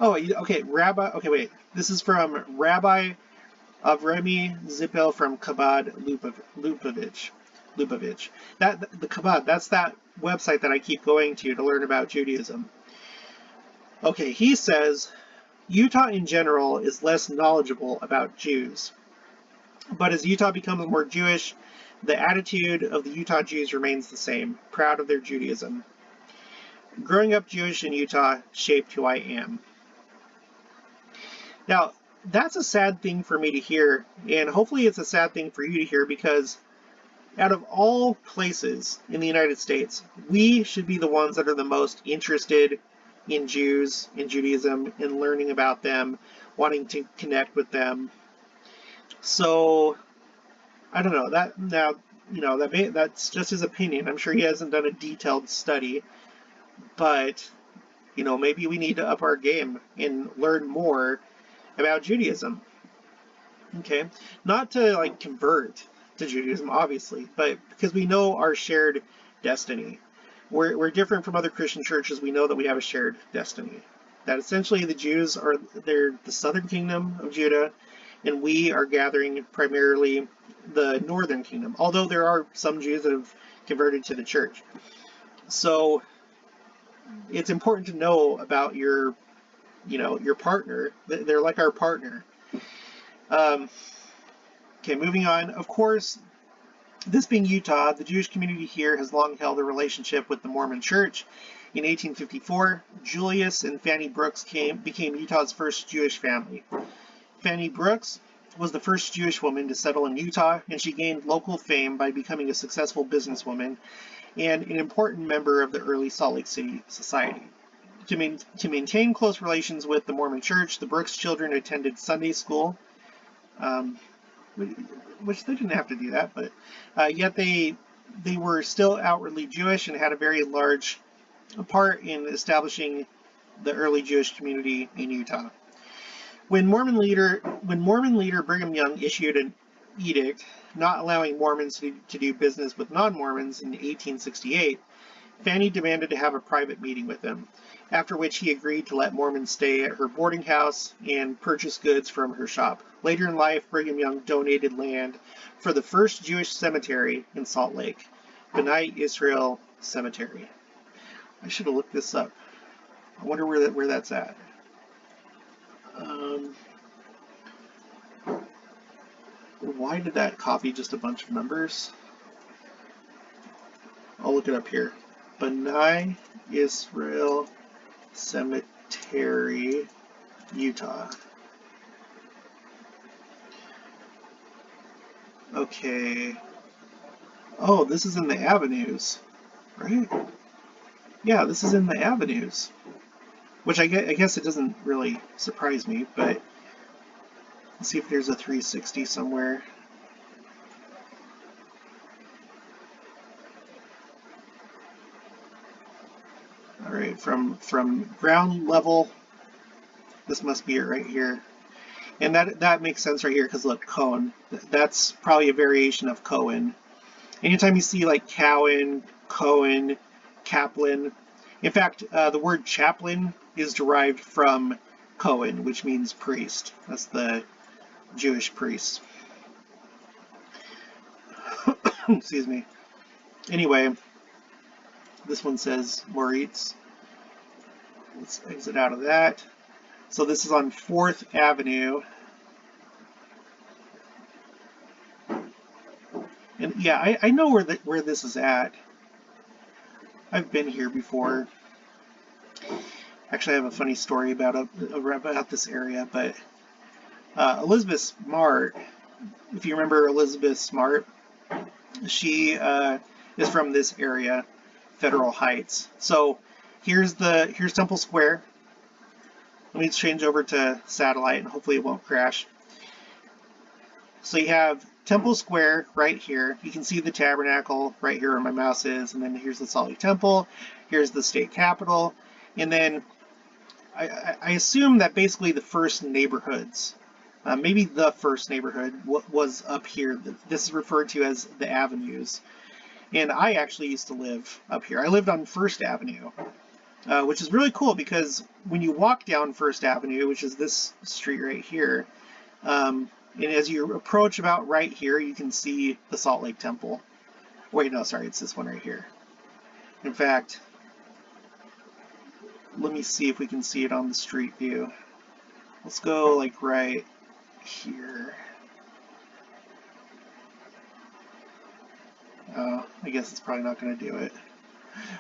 [SPEAKER 1] Oh, okay, Rabbi, okay, wait. This is from Rabbi Avremi Zippel from Chabad Lubavitch. The Chabad, that's that website that I keep going to learn about Judaism. Okay, he says, Utah in general is less knowledgeable about Jews. But as Utah becomes more Jewish, the attitude of the Utah Jews remains the same, proud of their Judaism. Growing up Jewish in Utah shaped who I am. Now, that's a sad thing for me to hear, and hopefully it's a sad thing for you to hear, because out of all places in the United States, we should be the ones that are the most interested in Jews, in Judaism, in learning about them, wanting to connect with them. So I don't know that now. That's just his opinion. I'm sure he hasn't done a detailed study, but maybe we need to up our game and learn more about Judaism. Okay, not to like convert to Judaism, obviously, but because we know our shared destiny. We're different from other Christian churches. We know that we have a shared destiny. That essentially the Jews they're the southern kingdom of Judah, and we are gathering primarily the northern kingdom. Although there are some Jews that have converted to the church. So it's important to know about your partner. They're like our partner. Okay, moving on. Of course, this being Utah, the Jewish community here has long held a relationship with the Mormon Church. In 1854, Julius and Fanny Brooks became Utah's first Jewish family. Fanny Brooks was the first Jewish woman to settle in Utah, and she gained local fame by becoming a successful businesswoman and an important member of the early Salt Lake City society. To maintain close relations with the Mormon Church, the Brooks children attended Sunday school, which they didn't have to do that, but yet they were still outwardly Jewish and had a very large part in establishing the early Jewish community in Utah. When Mormon leader Brigham Young issued an edict not allowing Mormons to do business with non-Mormons in 1868, Fanny demanded to have a private meeting with him, after which he agreed to let Mormons stay at her boarding house and purchase goods from her shop. Later in life, Brigham Young donated land for the first Jewish cemetery in Salt Lake, B'nai Israel Cemetery. I should have looked this up. I wonder where that's at. Why did that copy just a bunch of numbers? I'll look it up here. B'nai Israel Cemetery, Utah. Okay. Oh, this is in the Avenues, right? Yeah, this is in the Avenues. Which I guess it doesn't really surprise me, but let's see if there's a 360 somewhere. All right, from ground level, this must be it right here. And that makes sense right here because look, Cohen. That's probably a variation of Cohen. Anytime you see like Cowan, Cohen, Kaplan. In fact, the word chaplain is derived from Cohen, which means priest. That's the Jewish priest. Excuse me. Anyway, this one says Moritz. Let's exit out of that. So this is on 4th Avenue. And yeah, I know where this is at. I've been here before. Actually, I have a funny story about this area, but Elizabeth Smart, if you remember Elizabeth Smart, she is from this area, Federal Heights. So here's Temple Square. Let me change over to satellite and hopefully it won't crash. So you have Temple Square right here. You can see the tabernacle right here where my mouse is, and then here's the Salt Lake Temple. Here's the state capitol, and then I assume that basically the first neighborhoods, maybe the first neighborhood was up here. This is referred to as the Avenues. And I actually used to live up here. I lived on 1st Avenue, which is really cool because when you walk down 1st Avenue, which is this street right here, and as you approach about right here, you can see the Salt Lake Temple. Wait, no, sorry, it's this one right here. In fact, let me see if we can see it on the street view. Let's go like right here. I guess it's probably not going to do it.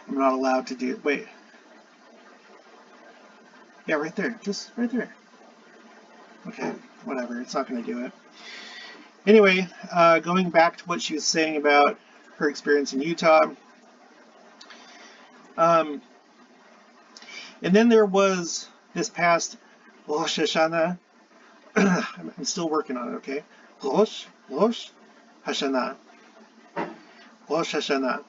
[SPEAKER 1] I'm not allowed to do it. Wait. Yeah, right there. Just right there. Okay, whatever. It's not going to do it. Anyway, going back to what she was saying about her experience in Utah. And then there was this past Rosh Hashanah. I'm still working on it, okay? Rosh Hashanah. Rosh Hashanah.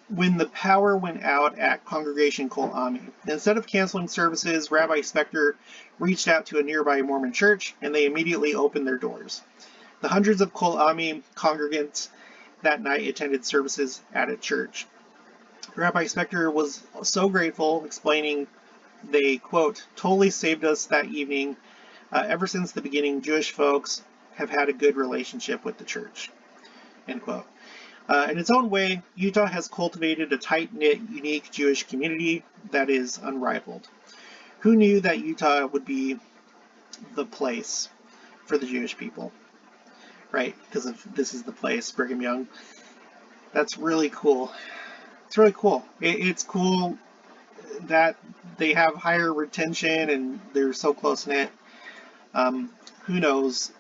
[SPEAKER 1] When the power went out at Congregation Kol Ami. Instead of canceling services, Rabbi Spector reached out to a nearby Mormon church, and they immediately opened their doors. The hundreds of Kol Ami congregants that night attended services at a church. Rabbi Spector was so grateful, explaining they, quote, totally saved us that evening. Ever since the beginning, Jewish folks have had a good relationship with the church, end quote. In its own way, Utah has cultivated a tight-knit, unique Jewish community that is unrivaled. Who knew that Utah would be the place for the Jewish people? Right? Because this is the place, Brigham Young. That's really cool. It's really cool. It's cool that they have higher retention and they're so close-knit. Who knows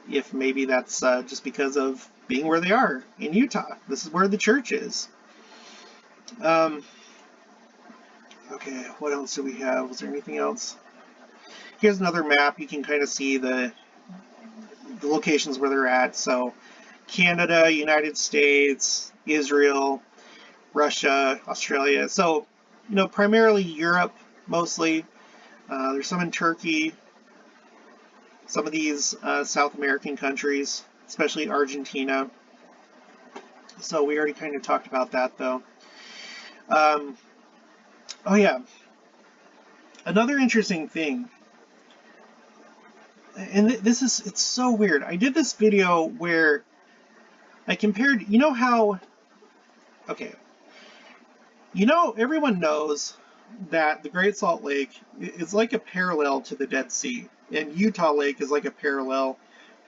[SPEAKER 1] if maybe that's just because of being where they are in Utah. This is where the church is. Okay, what else do we have? Was there anything else? Here's another map. You can kind of see the locations where they're at. So Canada, United States, Israel, Russia, Australia. So, primarily Europe, mostly. There's some in Turkey, some of these South American countries, especially Argentina. So we already kind of talked about that, though. Oh yeah, another interesting thing, and it's so weird. I did this video where I compared, everyone knows that the Great Salt Lake is like a parallel to the Dead Sea, and Utah Lake is like a parallel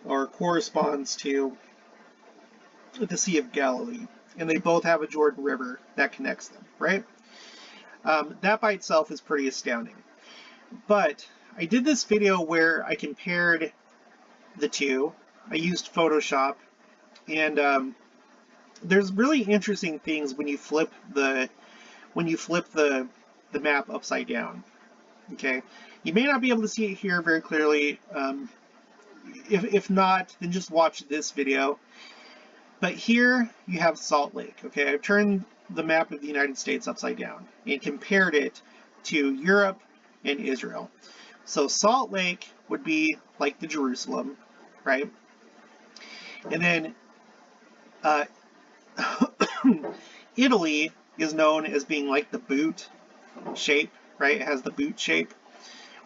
[SPEAKER 1] or corresponds to the Sea of Galilee, and they both have a Jordan River that connects them, right? That by itself is pretty astounding. But I did this video where I compared the two. I used Photoshop, and there's really interesting things when you flip the map upside down. Okay, you may not be able to see it here very clearly. If not, then just watch this video. But here you have Salt Lake. Okay, I've turned the map of the United States upside down and compared it to Europe and Israel. So Salt Lake would be like the Jerusalem, right? And then Italy is known as being like the boot shape, right? It has the boot shape.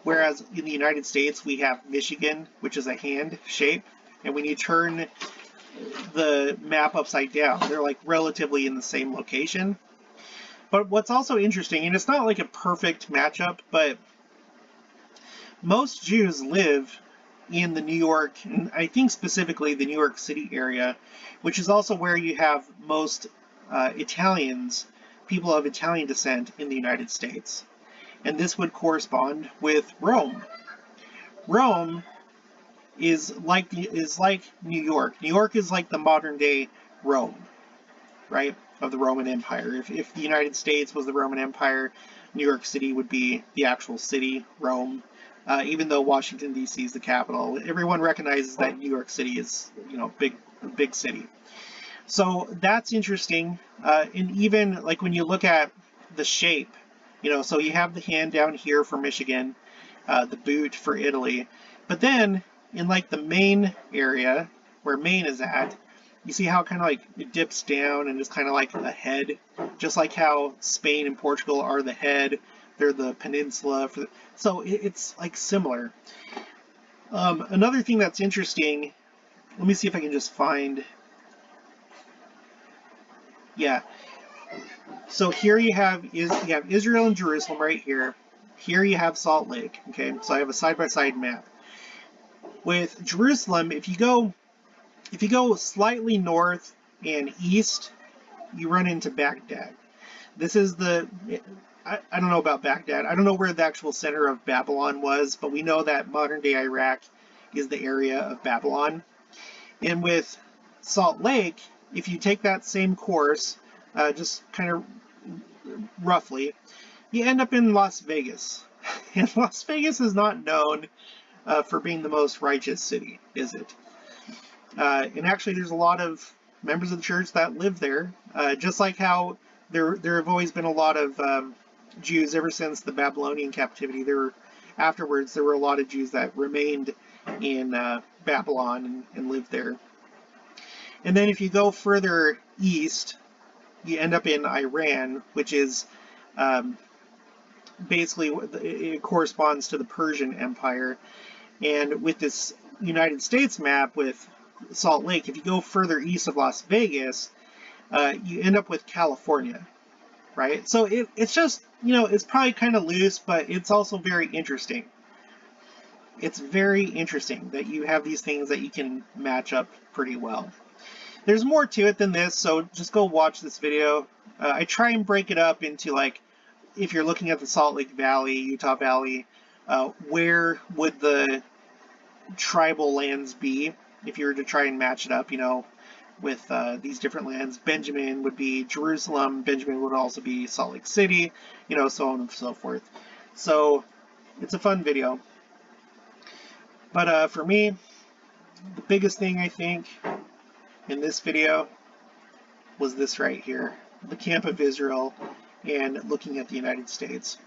[SPEAKER 1] Whereas in the United States, we have Michigan, which is a hand shape. And when you turn the map upside down, they're like relatively in the same location. But what's also interesting, and it's not like a perfect matchup, but most Jews live in the New York, and I think specifically the New York City area, which is also where you have most Italians, people of Italian descent in the United States. And this would correspond with Rome. Rome is like New York. New York is like the modern day Rome, right, of the Roman Empire. If the United States was the Roman Empire, New York City would be the actual city, Rome. Even though Washington D.C. is the capital, everyone recognizes that New York City is, big city. So that's interesting. And even like when you look at the shape, so you have the hand down here for Michigan, the boot for Italy, but then in like the Maine area, where Maine is at, you see how kind of like it dips down and it's kind of like a head, just like how Spain and Portugal are the head. They're the peninsula. So it's like similar. Another thing that's interesting, let me see if I can just find. Yeah. So here you have Israel and Jerusalem right here. Here you have Salt Lake. Okay, so I have a side-by-side map. With Jerusalem, if you go slightly north and east, you run into Baghdad. This is I don't know about Baghdad. I don't know where the actual center of Babylon was, but we know that modern-day Iraq is the area of Babylon. And with Salt Lake, if you take that same course, just kind of roughly, you end up in Las Vegas. And Las Vegas is not known for being the most righteous city, is it? And actually, there's a lot of members of the church that live there, just like how there have always been a lot of Jews ever since the Babylonian captivity. Afterwards, there were a lot of Jews that remained in Babylon and lived there. And then if you go further east, you end up in Iran, which is basically, it corresponds to the Persian Empire. And with this United States map with Salt Lake, if you go further east of Las Vegas, you end up with California, right? So it's just, it's probably kind of loose, but it's also very interesting. It's very interesting that you have these things that you can match up pretty well. There's more to it than this, so just go watch this video. I try and break it up into, like, if you're looking at the Salt Lake Valley, Utah Valley, where would the tribal lands be if you were to try and match it up, with these different lands. Benjamin would be Jerusalem, Benjamin would also be Salt Lake City, so on and so forth. So it's a fun video. But for me, the biggest thing I think in this video was this right here, the camp of Israel and looking at the United States.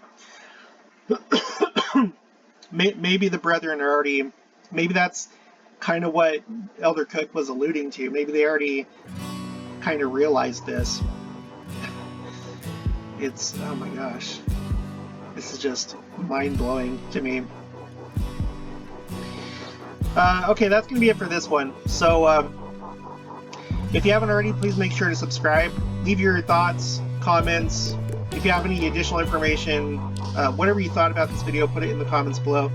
[SPEAKER 1] Maybe the brethren are already, maybe that's kind of what Elder Cook was alluding to. Maybe they already kind of realized this. It's, oh my gosh, this is just mind-blowing to me. Okay, that's going to be it for this one. So, if you haven't already, please make sure to subscribe. Leave your thoughts, comments. If you have any additional information, whatever you thought about this video, put it in the comments below.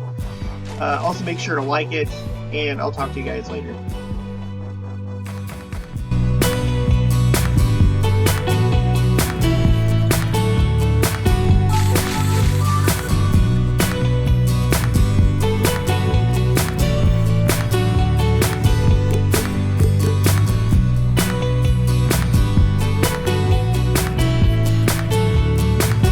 [SPEAKER 1] Also, make sure to like it, and I'll talk to you guys later.